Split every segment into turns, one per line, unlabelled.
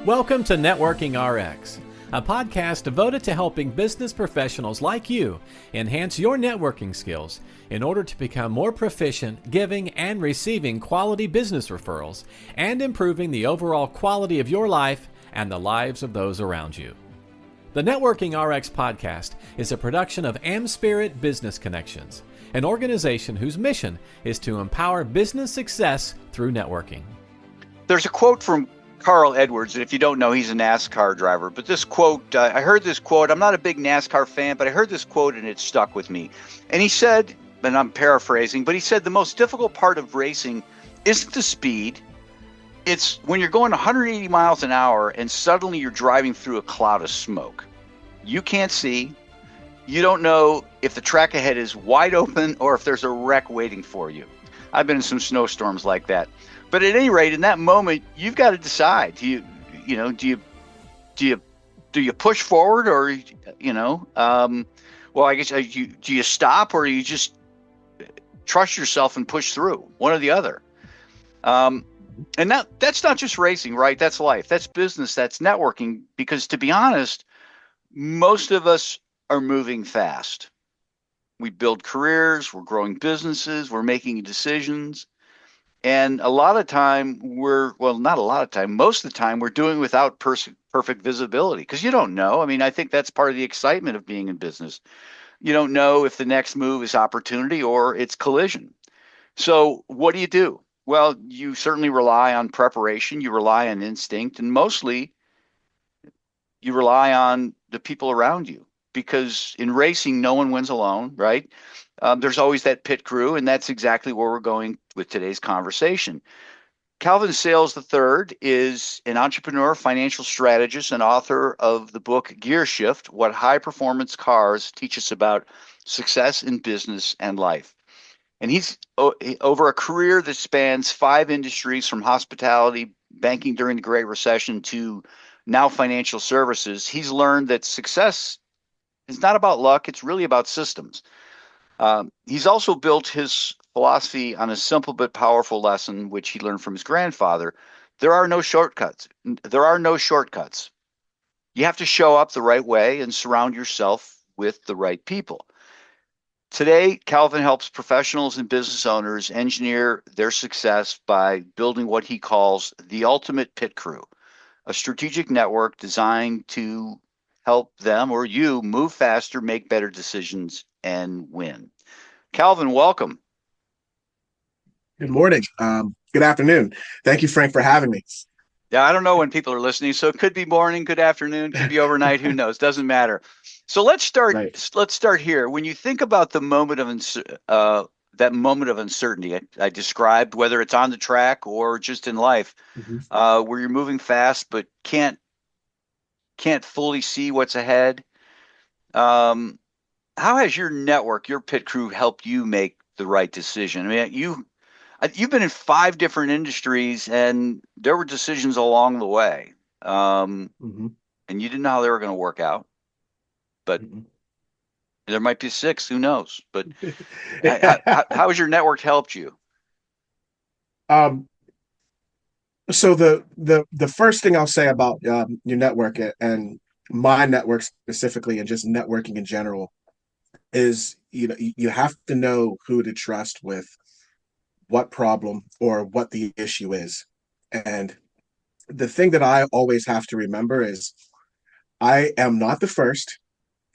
Welcome to Networking RX, a podcast devoted to helping business professionals like you enhance your networking skills in order to become more proficient giving and receiving quality business referrals and improving the overall quality of your life and the lives of those around you. The Networking RX podcast is a production of AmSpirit Business Connections, an organization whose mission is to empower business success through networking.
There's a quote from Carl Edwards, and if you don't know, he's a NASCAR driver. But this quote, I heard this quote. I'm not a big NASCAR fan, but I heard this quote and it stuck with me. And he said, and I'm paraphrasing, but he said the most difficult part of racing isn't the speed. It's when you're going 180 miles an hour and suddenly you're driving through a cloud of smoke. You can't see. You don't know if the track ahead is wide open or if there's a wreck waiting for you. I've been in some snowstorms like that. But at any rate, in that moment, you've got to decide. Do you push forward, or I guess do you stop, or you just trust yourself and push through? One or the other. And that's not just racing, right? That's life. That's business. That's networking. Because to be honest, most of us are moving fast. We build careers. We're growing businesses. We're making decisions. And a lot of time most of the time we're doing without perfect visibility because you don't know. I mean, I think that's part of the excitement of being in business. You don't know if the next move is opportunity or it's collision. So what do? Well, you certainly rely on preparation. You rely on instinct, and mostly you rely on the people around you because in racing, no one wins alone, right? There's always that pit crew, and that's exactly where we're going with today's conversation. Calvin Sales III is an entrepreneur, financial strategist, and author of the book Gear Shift, What High-Performance Cars Teach Us About Success in Business and Life. And he's over a career that spans 5 industries from hospitality, banking during the Great Recession, to now financial services. He's learned that success is not about luck, it's really about systems. He's also built his philosophy on a simple but powerful lesson, which he learned from his grandfather. There are no shortcuts. You have to show up the right way and surround yourself with the right people. Today, Calvin helps professionals and business owners engineer their success by building what he calls the ultimate pit crew, a strategic network designed to help them or you move faster, make better decisions, and win. Calvin, welcome.
Good morning. Good afternoon. Thank you, Frank, for having me.
Yeah, I don't know when people are listening, so it could be morning, good afternoon, could be overnight. Who knows? Doesn't matter. So let's start. Right. Let's start here. When you think about the moment of that moment of uncertainty I described, whether it's on the track or just in life, where you're moving fast but can't fully see what's ahead. How has your network, your pit crew, helped you make the right decision? I mean, you've been in 5 different industries, and there were decisions along the way, and you didn't know how they were going to work out. But there might be 6, who knows? But how has your network helped you?
So the first thing I'll say about your network and my network specifically, and just networking in general, is you have to know who to trust with what problem or what the issue is. And the thing that I always have to remember is I am not the first,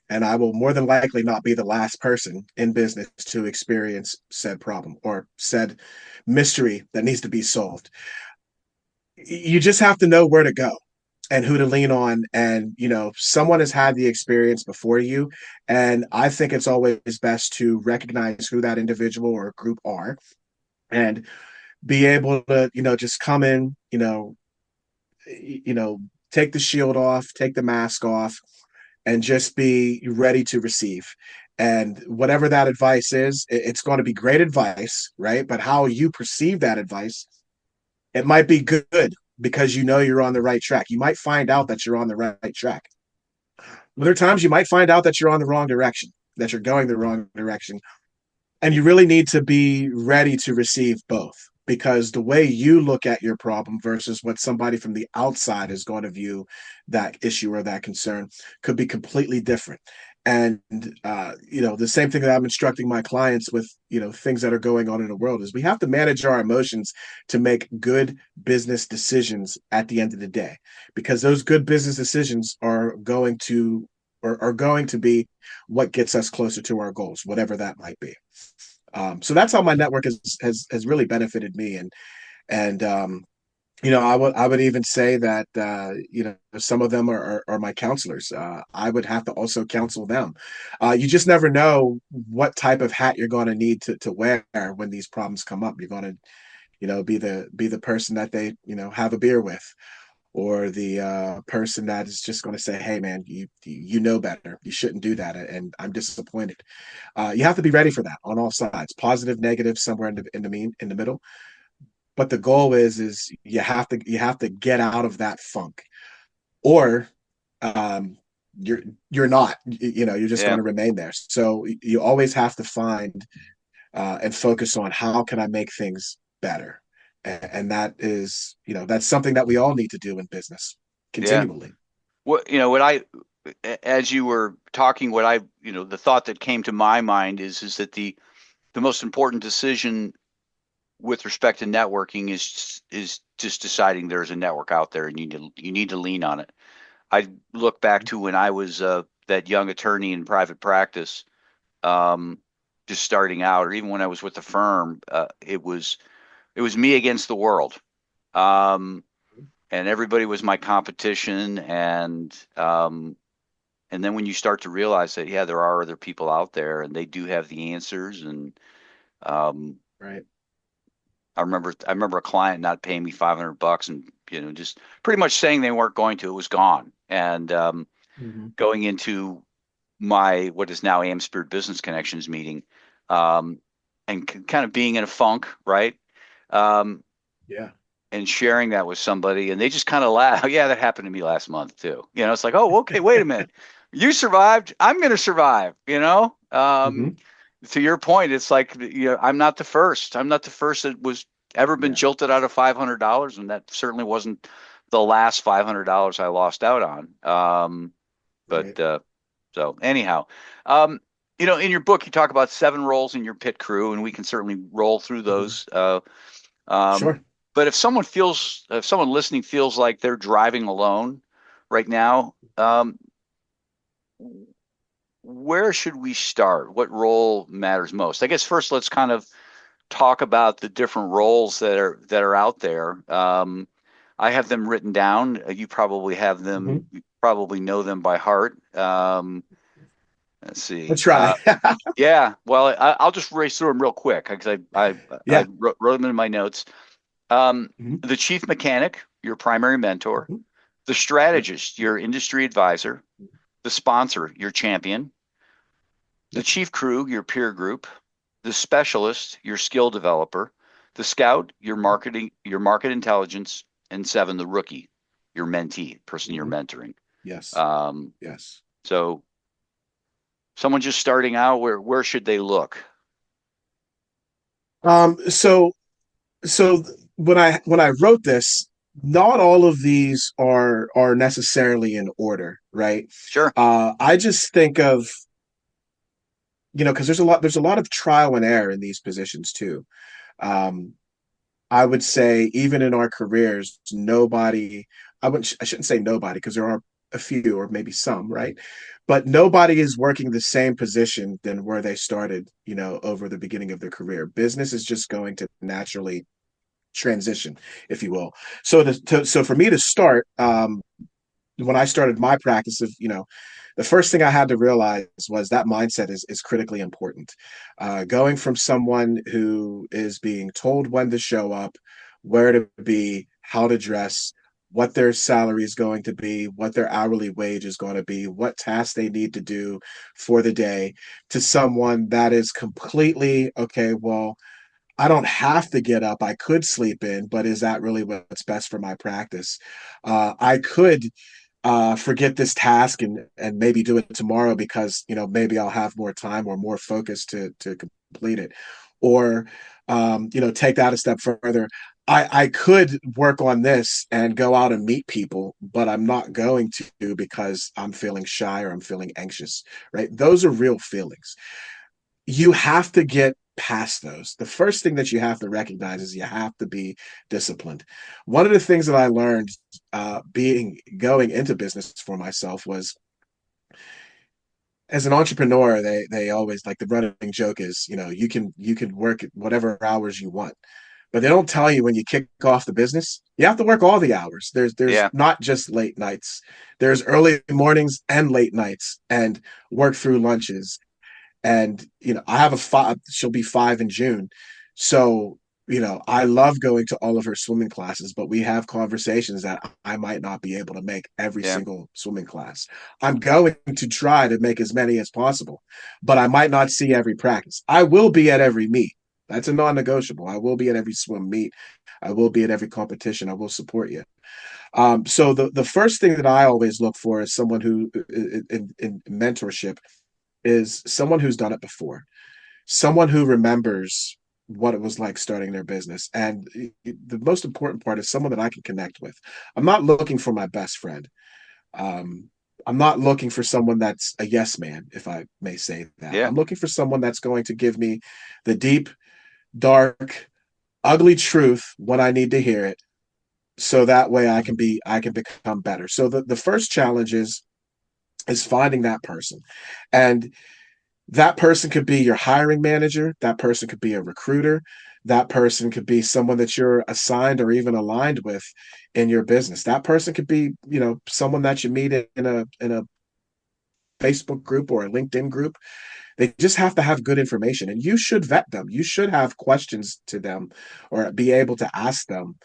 and I will more than likely not be the last person in business to experience said problem or said mystery that needs to be solved. You just have to know where to go and who to lean on. And, someone has had the experience before you. And I think it's always best to recognize who that individual or group are and be able to, just come in, take the shield off, take the mask off, and just be ready to receive. And whatever that advice is, it's going to be great advice, right? But how you perceive that advice, it might be good because you're on the right track. You might find out that you're on the right track. Other times you might find out that you're on the wrong direction, that you're going the wrong direction. And you really need to be ready to receive both. because the way you look at your problem versus what somebody from the outside is going to view that issue or that concern could be completely different. And the same thing that I'm instructing my clients with, things that are going on in the world is we have to manage our emotions to make good business decisions at the end of the day, because those good business decisions are going to be what gets us closer to our goals, whatever that might be. So that's how my network has really benefited me, and I would even say that some of them are my counselors. I would have to also counsel them. You just never know what type of hat you're going to need to wear when these problems come up. You're going to be the person that they have a beer with, or the person that is just going to say, hey man, you know better, you shouldn't do that, and I'm disappointed. You have to be ready for that on all sides, positive, negative, somewhere in the middle. But the goal is you have to get out of that funk, or um you're not, you're just going
Yeah.
to remain there. So you always have to find and focus on how can I make things better. And that is, that's something that we all need to do in business
Yeah.
continually.
What as you were talking, the thought that came to my mind is that the most important decision with respect to networking is just deciding there's a network out there and you need to lean on it. I look back to when I was that young attorney in private practice, um, just starting out, or even when I was with the firm. It was me against the world, um, and everybody was my competition. And then when you start to realize that, yeah, there are other people out there and they do have the answers. And um,
Right.
I remember a client not paying me $500 and just pretty much saying they weren't going to. It was gone. And
Mm-hmm.
going into my what is now AmSpirit Business Connections meeting, um, and kind of being in a funk, right? Um,
Yeah.
and sharing that with somebody, and they just kind of laugh. Yeah, that happened to me last month too. It's like, oh, okay, wait a minute, you survived. I'm going to survive.
Mm-hmm.
To your point, it's like, I'm not the first. I'm not the first that was ever been
Yeah.
jilted out of $500, and that certainly wasn't the last $500 I lost out on. But
Right.
so anyhow, um, in your book, you talk about 7 roles in your pit crew, and we can certainly roll through
Mm-hmm.
those. Um,
Sure.
but if someone listening feels like they're driving alone right now, where should we start? What role matters most? I guess first, let's kind of talk about the different roles that are out there. I have them written down. You probably have them.
Mm-hmm.
You probably know them by heart. Let's see.
Let's try.
Yeah. Well, I'll just race through them real quick because I
Yeah.
wrote them in my notes.
Mm-hmm.
The chief mechanic, your primary mentor.
Mm-hmm.
The
Yep.
strategist, your industry advisor. The sponsor, your champion. The
Yep.
chief crew, your peer group. The specialist, your skill developer. The scout, your market intelligence. And 7, the rookie, your mentee, person you're
Mm-hmm.
mentoring.
Yes.
Um,
Yes.
so someone just starting out, where should they look?
So when I wrote this, not all of these are necessarily in order, right?
Sure.
I just think of, because there's a lot of trial and error in these positions too. Um, I would say even in our careers, I shouldn't say nobody, because there are a few or maybe some, right? But nobody is working the same position than where they started, over the beginning of their career. Business is just going to naturally transition, if you will. So for me to start, when I started my practice of, the first thing I had to realize was that mindset is critically important. Going from someone who is being told when to show up, where to be, how to dress, what their salary is going to be, what their hourly wage is going to be, what tasks they need to do for the day, to someone that is completely okay. Well, I don't have to get up. I could sleep in, but is that really what's best for my practice? I could forget this task and maybe do it tomorrow because maybe I'll have more time or more focus to complete it. or take that a step further. I could work on this and go out and meet people, but I'm not going to because I'm feeling shy or I'm feeling anxious, right? Those are real feelings. You have to get past those. The first thing that you have to recognize is you have to be disciplined. One of the things that I learned being going into business for myself was, as an entrepreneur, they always, like, the running joke is, you can work at whatever hours you want, but they don't tell you when you kick off the business, you have to work all the hours. There's
Yeah.
not just late nights. There's early mornings and late nights, and work through lunches. And I have a five. She'll be 5 in June, so I love going to all of her swimming classes, but we have conversations that I might not be able to make every
Yeah.
single swimming class. I'm going to try to make as many as possible, but I might not see every practice. I will be at every meet. That's a non-negotiable. I will be at every swim meet. I will be at every competition. I will support you. So the first thing that I always look for is someone who, in mentorship, is someone who's done it before, someone who remembers what it was like starting their business. And the most important part is someone that I can connect with. I'm not looking for my best friend. Um, I'm not looking for someone that's a yes man, if I may say that.
Yeah.
I'm looking for someone that's going to give me the deep, dark, ugly truth when I need to hear it. So that way I can become better. So the first challenge is finding that person. And that person could be your hiring manager. That person could be a recruiter. That person could be someone that you're assigned or even aligned with in your business. That person could be, someone that you meet in a Facebook group or a LinkedIn group. They just have to have good information, and you should vet them. You should have questions to them or be able to ask them,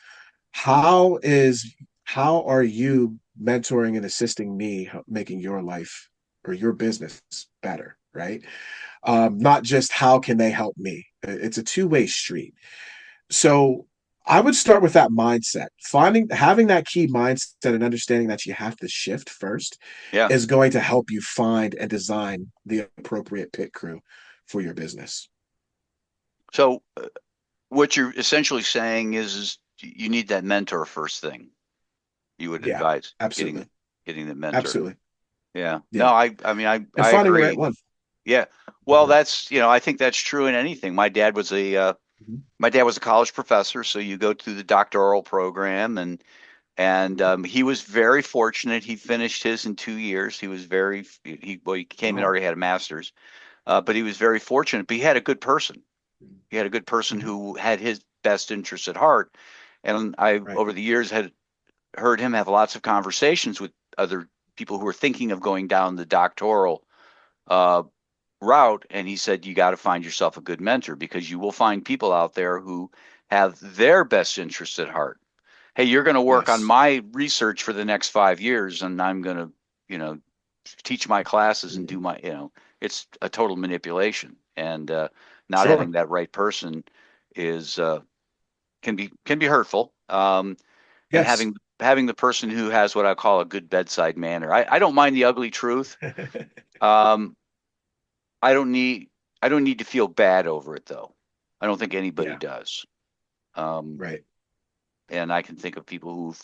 how is how are you mentoring and assisting me making your life or your business better, right? Not just how can they help me. It's a two-way street. So I would start with that mindset. Having that key mindset and understanding that you have to shift first
Yeah.
is going to help you find and design the appropriate pit crew for your business.
So what you're essentially saying is you need that mentor first thing. You would
Yeah,
advise
absolutely.
getting the mentor.
Absolutely.
Yeah. No,
Yeah.
I mean,
And
I
finding the right
agree.
one.
Yeah. Well,
Mhm.
that's, I think that's true in anything.
Mhm.
My dad was a college professor, so you go through the doctoral program, and he was very fortunate. He finished his in 2 years. He came in
Wow.
already had a master's, but he was very fortunate. But he had a good person. He had a good person
Mhm.
who had his best interests at heart. And I,
Right.
over the years, had heard him have lots of conversations with other people who were thinking of going down the doctoral uh, route. And he said, you got to find yourself a good mentor because you will find people out there who have their best interests at heart. Hey, you're going to work on
Yes.
my research for the next 5 years, and I'm going to, you know, teach my classes and do
Mhm.
it's a total manipulation. And not
Sure.
having that right person is can be hurtful. And
Yes.
having the person who has what I call a good bedside manner. I don't mind the ugly truth. Um, I don't need I don't need to feel bad over it though. I don't think anybody
Yeah.
does. Um,
Right.
and I can think of people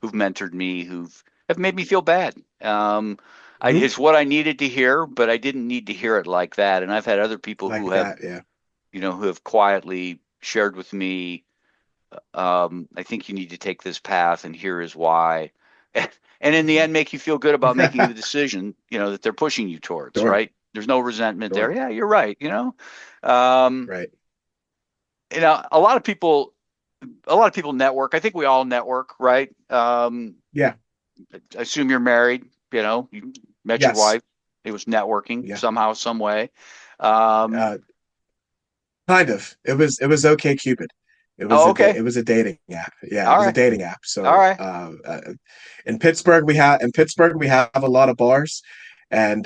who've mentored me who've have made me feel bad.
Mhm.
It's what I needed to hear, but I didn't need to hear it like that. And I've had other people
Like
who have
that. Yeah.
who have quietly shared with me, I think you need to take this path, and here is why. And in the
Mhm.
end, make you feel good about making the decision, that they're pushing you towards,
Sure.
right? There's no resentment there.
Sure.
Yeah, you're right. Um,
Right.
a lot of people network. I think we all network, right?
Yeah.
I assume you're married, you met your
Yes.
wife. It was networking
Yeah.
somehow, some way. Um,
Uh, Kind of. It was OK Cupid.
oh, okay.
It was a dating app. Yeah, it
All
was a
right.
dating app.
All
So
right.
in Pittsburgh we have a lot of bars, and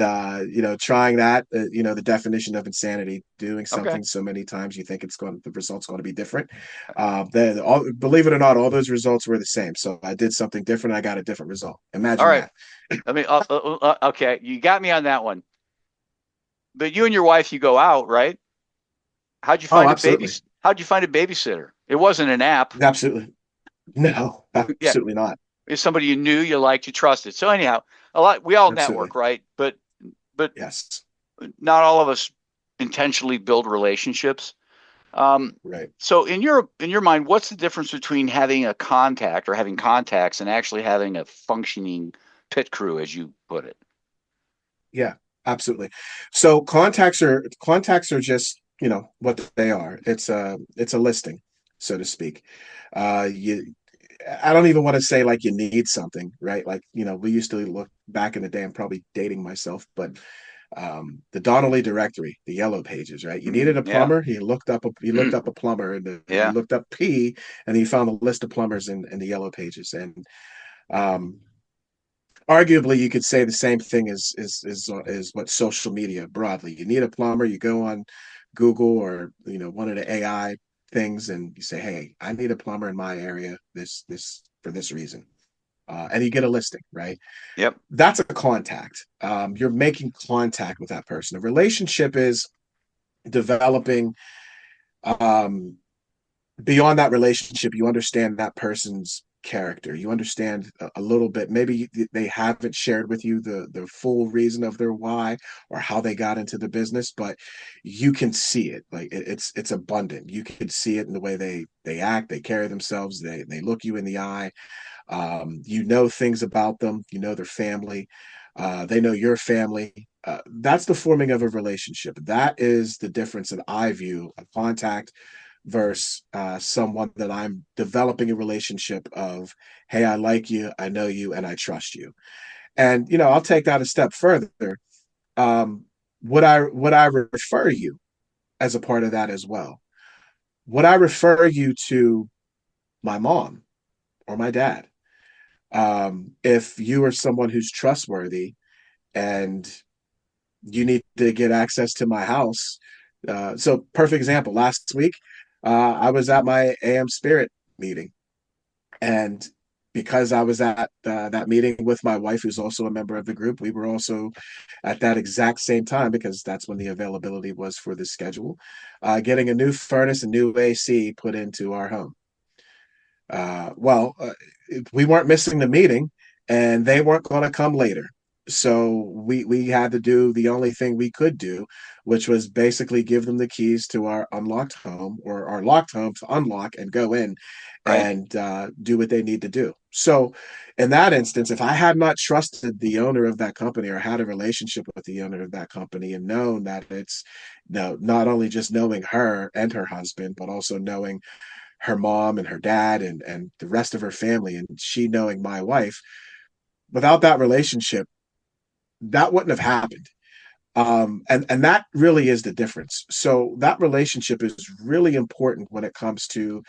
trying that, the definition of insanity, doing
Okay.
something so many times you think the result's going to be different. Believe it or not, all those results were the same. So I did something different. I got a different result.
All
Imagine
right.
that.
Okay. You got me on that one. But you and your wife, you go out, right? how'd you
Oh,
find a
absolutely.
how'd you find a babysitter? It wasn't an app.
Absolutely. No,
Yeah.
absolutely not.
It's somebody you knew, you liked, you trusted. So anyhow, we all network,
Absolutely.
right? But
Yes.
not all of us intentionally build relationships. Um,
Right.
so in your mind, what's the difference between having a contact or having contacts and actually having a functioning pit crew, as you put it?
Yeah, absolutely. So contacts are just, what they are. It's a listing, so to speak. You I don't even want to say like you need something, right? Like, we used to look back in the day. I'm probably dating myself, but the Donnelly directory, the yellow pages, right? You needed a
Yeah,
plumber. He looked up a plumber, and he
yeah,
looked up P, and he found a list of plumbers in the yellow pages. And um, arguably, you could say the same thing is what social media broadly. You need a plumber. You go on Google or one of the AI things, and you say, "Hey, I need a plumber in my area. This for this reason." And you get a listing, right?
yep,
That's a contact. You're making contact with that person. A relationship is developing. Um, Beyond that relationship, you understand that person's character. You understand a little bit. Maybe they haven't shared with you the full reason of their why or how they got into the business, but you can see it. Like it's abundant. You can see it in the way they act, they carry themselves, they look you in the eye. You know things about them. You know their family. They know your family. That's the forming of a relationship. That is the difference that I view a contact versus someone that I'm developing a relationship of, hey, I like you, I know you, and I trust you. And I'll take that a step further. Um, would I refer you as a part of that as well? Would I refer you to my mom or my dad? If you are someone who's trustworthy and you need to get access to my house. So perfect example. Last week, I was at my AmSpirit meeting, and because I was at that meeting with my wife, who's also a member of the group, we were also at that exact same time because that's when the availability was for the schedule, getting a new furnace and new AC put into our home. Well, we weren't missing the meeting, and they weren't going to come later. So we had to do the only thing we could do, which was basically give them the keys to our unlocked home or our locked home to unlock and go in
right.
and do what they need to do. So in that instance, if I had not trusted the owner of that company or had a relationship with the owner of that company and known that it's not only just knowing her and her husband, but also knowing her mom and her dad and the rest of her family and she knowing my wife, without that relationship, that wouldn't have happened. And that really is the difference. So that relationship is really important when it comes to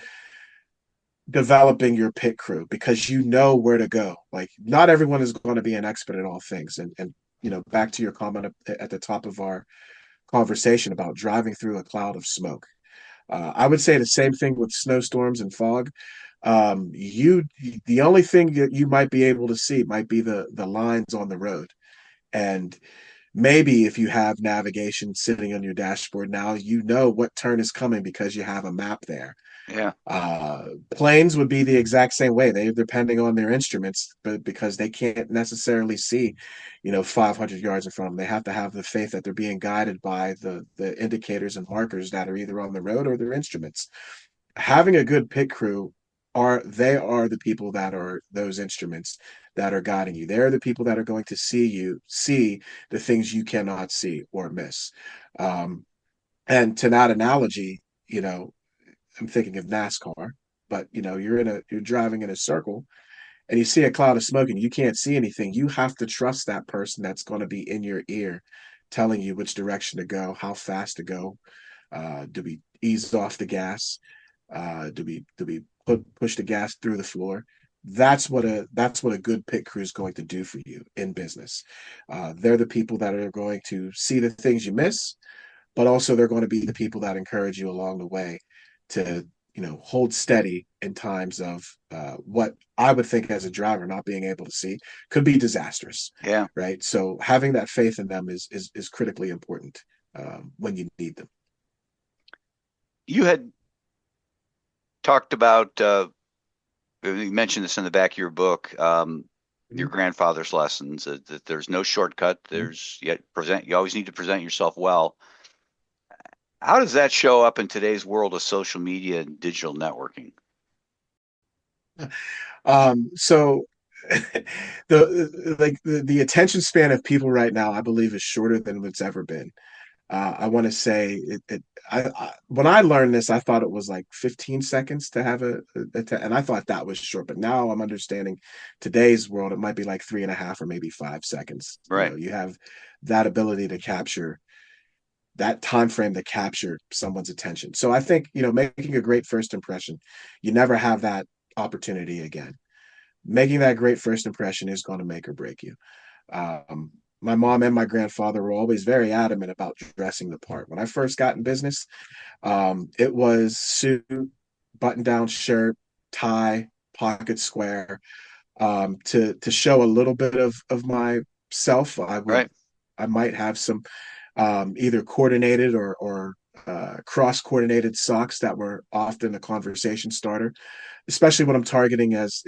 developing your pit crew because you know where to go. Like not everyone is going to be an expert at all things. And back to your comment at the top of our conversation about driving through a cloud of smoke. I would say the same thing with snowstorms and fog. The only thing that you might be able to see might be the lines on the road. And maybe if you have navigation sitting on your dashboard now, you know what turn is coming because you have a map there.
Yeah,
Planes would be the exact same way. They're depending on their instruments, but because they can't necessarily see, 500 yards in front of them, they have to have the faith that they're being guided by the indicators and markers that are either on the road or their instruments. Having a good pit crew they are the people that are those instruments that are guiding you. They're the people that are going to see the things you cannot see or miss. Um, and to that analogy, I'm thinking of NASCAR, but you're driving in a circle and you see a cloud of smoke and you can't see anything. You have to trust that person that's going to be in your ear telling you which direction to go, how fast to go. Do we ease off the gas? Do we push the gas through the floor? That's what a good pit crew is going to do for you in business. They're the people that are going to see the things you miss, but also they're going to be the people that encourage you along the way to hold steady in times of what I would think as a driver not being able to see could be disastrous,
yeah.
right? So having that faith in them is critically important when you need them.
You had talked about, you mentioned this in the back of your book, your grandfather's lessons, that there's no shortcut. You always need to present yourself well. How does that show up in today's world of social media and digital networking?
So the attention span of people right now, I believe, is shorter than it's ever been. I want to say when I learned this, I thought it was like 15 seconds to have and I thought that was short, but now I'm understanding today's world, it might be like 3.5 or maybe 5 seconds.
Right.
You have that ability to capture that time frame to capture someone's attention. So I think, making a great first impression, you never have that opportunity again. Making that great first impression is going to make or break you. My mom and my grandfather were always very adamant about dressing the part. When I first got in business, it was suit, button-down shirt, tie, pocket square. To show a little bit of myself,
Right.
I might have some either coordinated or cross-coordinated socks that were often a conversation starter, especially when I'm targeting as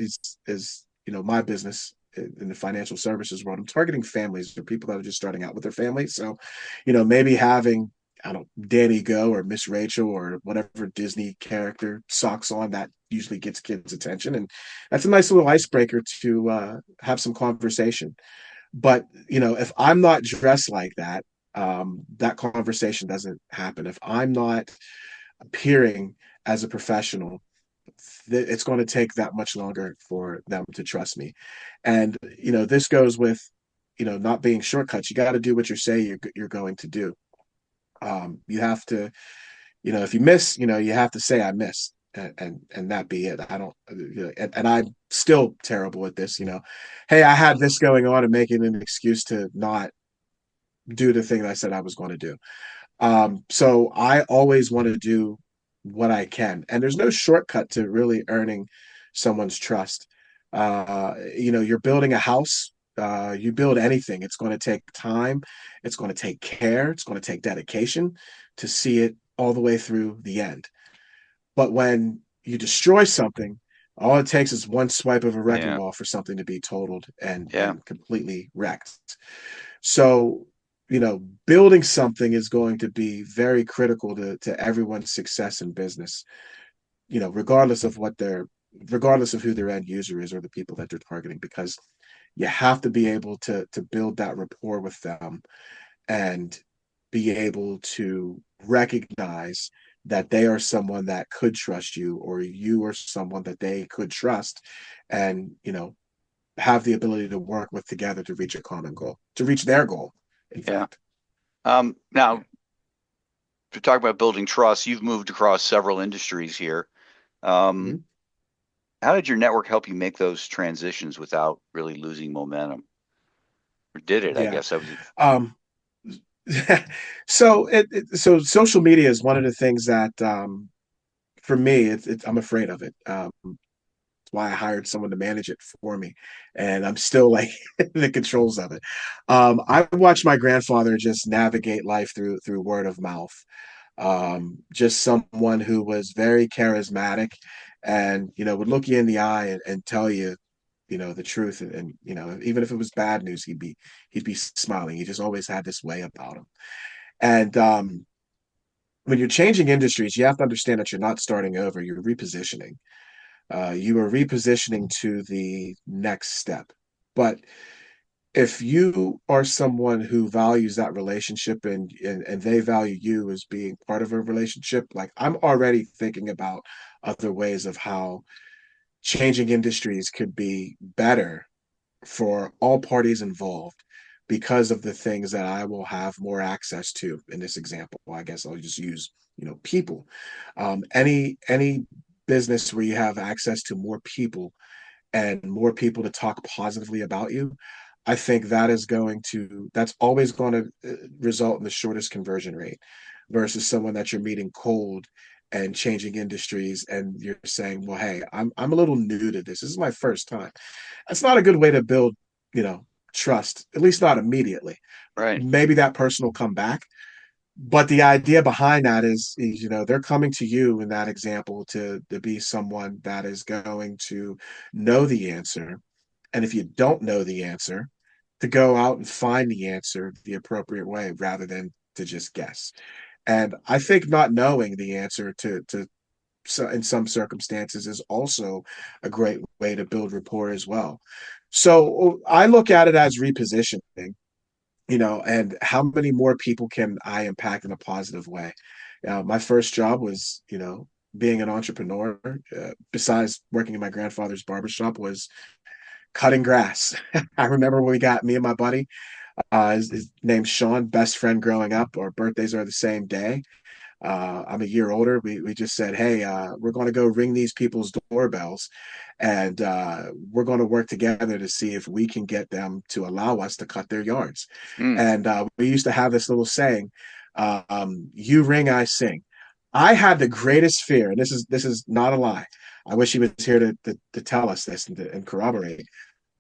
my business in the financial services world. I'm targeting families or people that are just starting out with their families. So, maybe having, I don't know, Danny Go or Miss Rachel or whatever Disney character socks on, that usually gets kids' attention, and that's a nice little icebreaker to have some conversation. But if I'm not dressed like that, that conversation doesn't happen. If I'm not appearing as a professional, it's going to take that much longer for them to trust me. And this goes with not being shortcuts. You got to do what you say you're going to do. You have to, if you miss, you have to say I missed. And that be it. I don't, and I'm still terrible at this. Hey, I had this going on, and making an excuse to not do the thing that I said I was going to do. So I always want to do what I can, and there's no shortcut to really earning someone's trust. You're building a house. You build anything, it's going to take time, it's going to take care, it's going to take dedication to see it all the way through the end. But when you destroy something, all it takes is one swipe of a wrecking
Yeah.
ball for something to be totaled and
Yeah.
completely wrecked. So, building something is going to be very critical to everyone's success in business, regardless of regardless of who their end user is or the people that they're targeting, because you have to be able to build that rapport with them and be able to recognize that they are someone that could trust you, or you are someone that they could trust, and have the ability to work with together to reach a common goal, to reach their goal, in
Yeah.
fact.
Now, to talk about building trust, you've moved across several industries here.
Mhm.
How did your network help you make those transitions without really losing momentum? Or did it? I
Yeah.
guess I was.
Um, so social media is one of the things that for me, I'm afraid of it. That's why I hired someone to manage it for me, and I'm still like the controls of it. I watched my grandfather just navigate life through word of mouth. Just someone who was very charismatic, and would look you in the eye and tell you the truth, and even if it was bad news, he'd be smiling. He just always had this way about him. And when you're changing industries, you have to understand that you're not starting over, you're repositioning. You are repositioning to the next step. But if you are someone who values that relationship, and they value you as being part of a relationship, like, I'm already thinking about other ways of how changing industries could be better for all parties involved, because of the things that I will have more access to. In this example, I guess I'll just use people. Any business where you have access to more people and more people to talk positively about you, I think that's always going to result in the shortest conversion rate, versus someone that you're meeting cold and changing industries, and you're saying, well, hey, I'm a little new to this is my first time. That's not a good way to build trust, at least not immediately.
Right.
Maybe that person will come back, But the idea behind that is, they're coming to you in that example to be someone that is going to know the answer. And if you don't know the answer, to go out and find the answer the appropriate way rather than to just guess. And I think not knowing the answer to so in some circumstances is also a great way to build rapport as well. So I look at it as repositioning, and how many more people can I impact in a positive way? My first job was, being an entrepreneur, besides working in my grandfather's barbershop, was cutting grass. I remember when me and my buddy, his name's Sean, best friend growing up. Our birthdays are the same day. I'm a year older. We just said, hey, we're going to go ring these people's doorbells, and we're going to work together to see if we can get them to allow us to cut their yards.
Mm.
And we used to have this little saying, "You ring, I sing." I had the greatest fear, and this is not a lie. I wish he was here to tell us this and corroborate.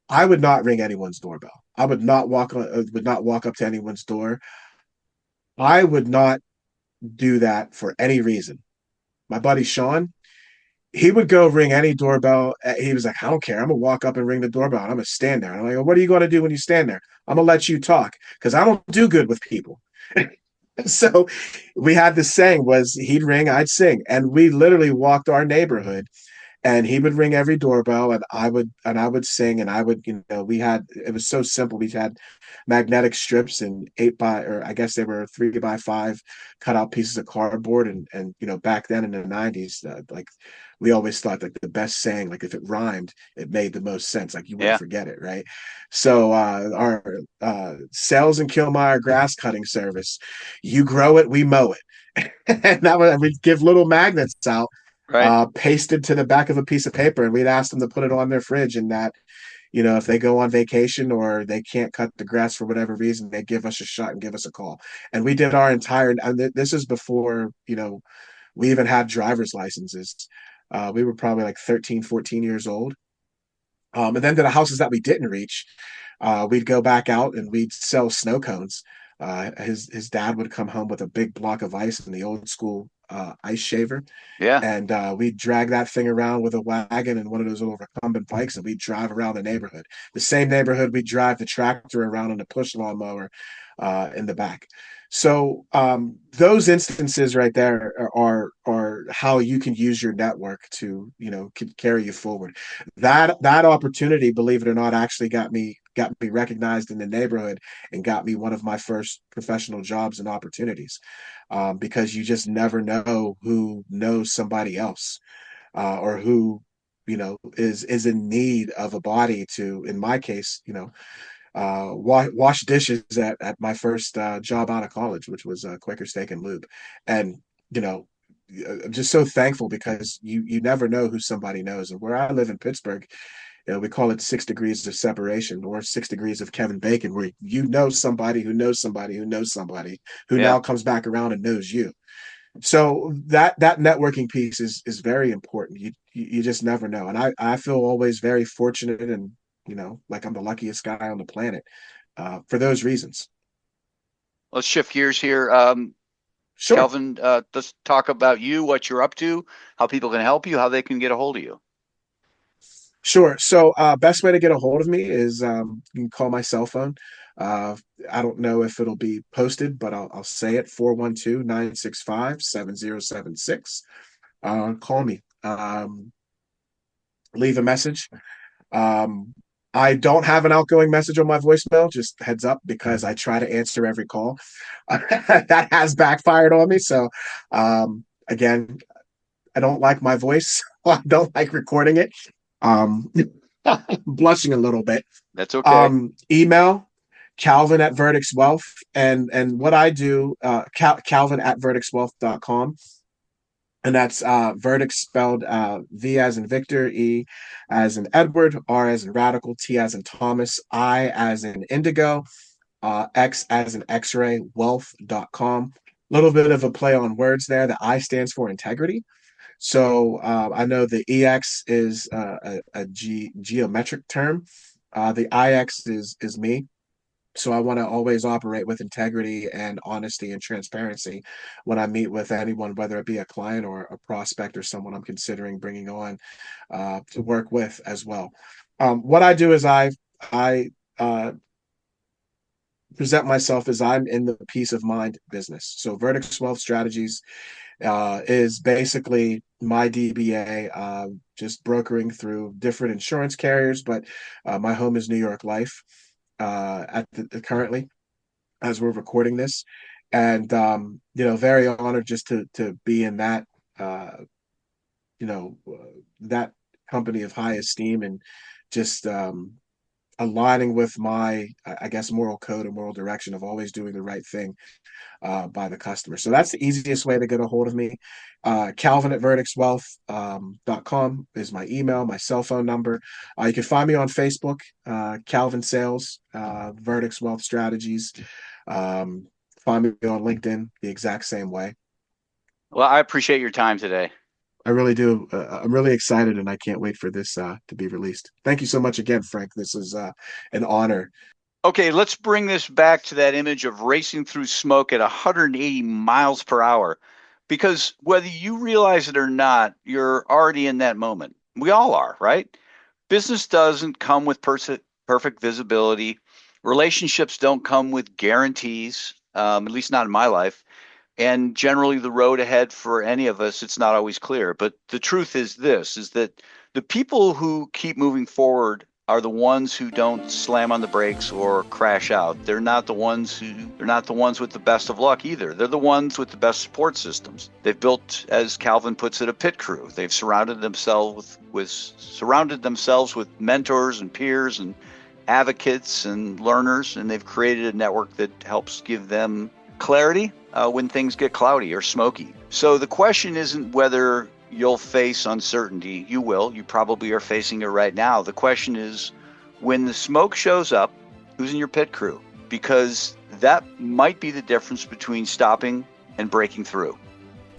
I would not ring anyone's doorbell. I would not walk up to anyone's door. I would not do that for any reason. My buddy Sean, he would go ring any doorbell. He was like, I don't care. I'm gonna walk up and ring the doorbell. And I'm gonna stand there. And I'm like, well, what are you gonna do when you stand there? I'm gonna let you talk because I don't do good with people. So we had this saying was he'd ring, I'd sing, and we literally walked our neighborhood and he would ring every doorbell and I would sing and I would we had it was so simple. We had magnetic strips and 8 by, or I guess they were 3 by 5 cut out pieces of cardboard, and back then in the 90s, like we always thought like the best saying, like if it rhymed it made the most sense, like you wouldn't
Yeah.
forget it, right? So our sales and Killmeyer grass cutting service, you grow it, we mow it. And that would we'd give little magnets out,
Right.
pasted to the back of a piece of paper, and we'd ask them to put it on their fridge. And that, if they go on vacation or they can't cut the grass for whatever reason, they give us a shot and give us a call. And we did our entire, and this is before, we even had driver's licenses. We were probably like 13, 14 years old. And then to the houses that we didn't reach, we'd go back out and we'd sell snow cones. His dad would come home with a big block of ice and the old school ice shaver,
Yeah.
and we'd drag that thing around with a wagon and one of those little recumbent bikes, and we'd drive around the neighborhood. The same neighborhood we'd drive the tractor around on the push lawnmower in the back. So those instances right there are how you can use your network to carry you forward. That opportunity, believe it or not, actually got me recognized in the neighborhood and got me one of my first professional jobs and opportunities, because you just never know who knows somebody else, or who is in need of a body to, in my case, wash dishes at my first job out of college, which was Quaker Steak and Lube. And I'm just so thankful because you never know who somebody knows. And where I live in Pittsburgh, we call it 6 degrees of separation, or 6 degrees of Kevin Bacon, where somebody who knows somebody who knows somebody who
Yeah.
now comes back around and knows you. So that networking piece is very important. You just never know, and I feel always very fortunate, and like I'm the luckiest guy on the planet, for those reasons.
Let's shift gears here.
Sure.
Kelvin, let's talk about you, what you're up to, how people can help you, how they can get a hold of you.
Sure. So, best way to get a hold of me is, you can call my cell phone. Uh, I don't know if it'll be posted, but I'll say it: 412-965-7076. Call me. Leave a message. Um, I don't have an outgoing message on my voicemail, just heads up, because I try to answer every call. That has backfired on me. So, again, I don't like my voice. I don't like recording it. Um, I'm blushing a little bit.
That's okay.
Email Calvin at Verdicts Wealth, and what I do, Calvin at verdictswealth.com. And that's Verdict spelled V as in Victor, E as in Edward, R as in Radical, T as in Thomas, I as in Indigo, X as in X-ray, wealth.com. A little bit of a play on words there. The I stands for integrity. So I know the EX is a geometric term. The IX is me. So I want to always operate with integrity and honesty and transparency when I meet with anyone, whether it be a client or a prospect or someone I'm considering bringing on to work with as well. What I do is I present myself as I'm in the peace of mind business. So Verdict's Wealth Strategies is basically my DBA, just brokering through different insurance carriers, but my home is New York Life currently as we're recording this, and very honored just to be in that that company of high esteem, and just aligning with my, I guess, moral code and moral direction of always doing the right thing by the customer. So that's the easiest way to get a hold of me. Calvin at verdictswealth.com is my email, my cell phone number. You can find me on Facebook, Calvin Sales, Verdict's Wealth Strategies. Find me on LinkedIn the exact same way.
Well, I appreciate your time today.
I really do. I'm really excited, and I can't wait for this to be released. Thank you so much again, Frank. This is an honor.
Okay, let's bring this back to that image of racing through smoke at 180 miles per hour. Because whether you realize it or not, you're already in that moment. We all are, right? Business doesn't come with perfect visibility. Relationships don't come with guarantees, at least not in my life. And generally the road ahead for any of us, it's not always clear. But the truth is this, is that the people who keep moving forward are the ones who don't slam on the brakes or crash out. They're not the ones with the best of luck either. They're the ones with the best support systems. They've built, as Calvin puts it, a pit crew. They've surrounded themselves with mentors and peers and advocates and learners, and they've created a network that helps give them clarity when things get cloudy or smoky. So the question isn't whether you'll face uncertainty. You will. You probably are facing it right now. The question is, when the smoke shows up, who's in your pit crew? Because that might be the difference between stopping and breaking through.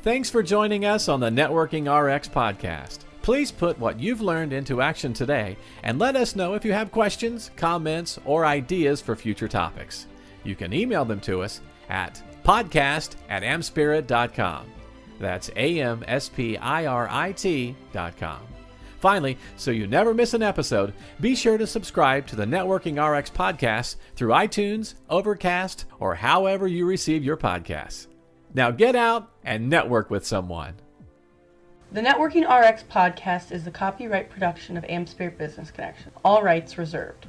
Thanks for joining us on the Networking RX podcast. Please put what you've learned into action today and let us know if you have questions, comments, or ideas for future topics. You can email them to us at podcast@amspirit.com. That's AmSpirit.com. Finally, so you never miss an episode, be sure to subscribe to the Networking RX podcast through iTunes, Overcast, or however you receive your podcasts. Now get out and network with someone.
The Networking RX podcast is the copyright production of AmSpirit Business Connections. All rights reserved.